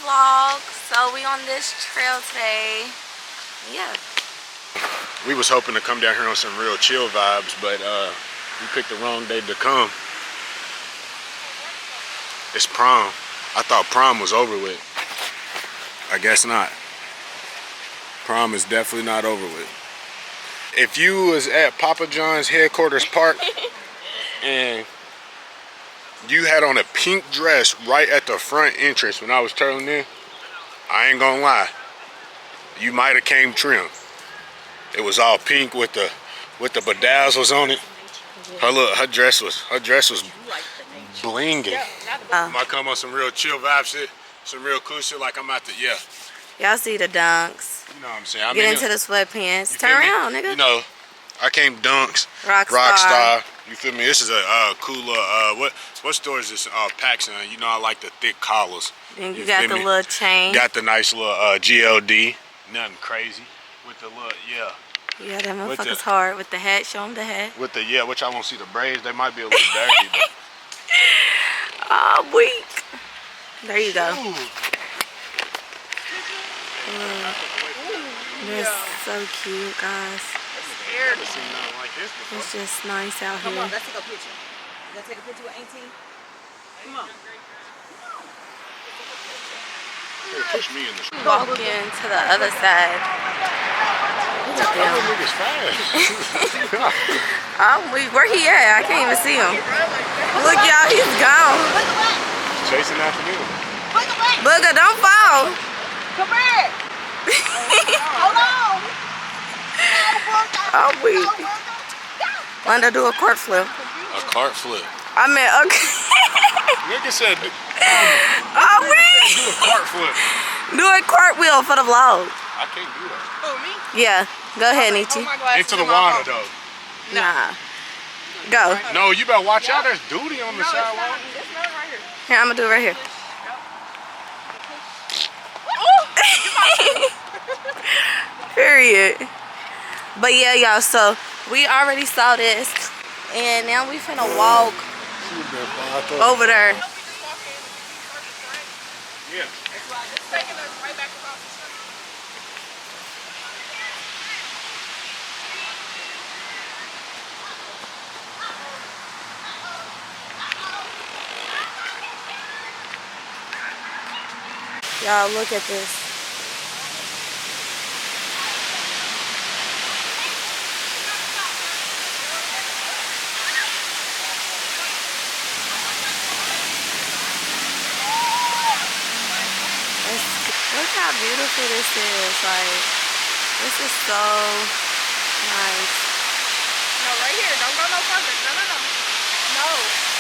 vlog. So we on this trail today. Yeah. We was hoping to come down here on some real chill vibes, but we picked the wrong day to come. It's prom. I thought prom was over with. I guess not. Prom is definitely not over with. If you was at Papa John's headquarters park and you had on a pink dress right at the front entrance when I was turning in, I ain't gonna lie, you might have came trim. It was all pink with the bedazzles on it. Her dress was blinging. Might come on some real chill vibe shit, some real cool shit like I'm at the Y'all see the dunks. You know what I'm saying? Get into the sweatpants. Turn around, nigga. You know, I came dunks. Rockstar. You feel me? This is a cool what store is this? PacSun. You know I like the thick collars. Then you got the little chain. Got the nice little GLD. Nothing crazy. With the little Yeah, that motherfucker's hard with the hat. Show him the hat. With the which I won't see the braids. They might be a little dirty, but oh, weak. There you go. They're so cute, guys. It's just nice out here. Come on, let's take a picture. Let's take a picture with Auntie. Come on. push me in the street. Walking to the other side. Niggas fast. Where he at? I can't even see him. Look, y'all, he's gone. Chasing after me. Booger, don't fall. Come here. Hold on. Oh, weak. Wanda, do a cart flip. A cart flip. I mean, okay. Nigga said, Oh, weak. do a cart flip. Do a cartwheel for the vlog. I can't do that. Oh, me? Yeah. Go ahead, Nietzsche. Into the water, though. Nah. Go. No, you better watch out. There's duty on the sidewalk. Here, I'm going to do it right here. Period. But yeah, y'all, so we already saw this. And now we finna walk over there. Yeah. Y'all, look at this. Look how beautiful this is. Like, this is so nice. No, right here. Don't go no further. No.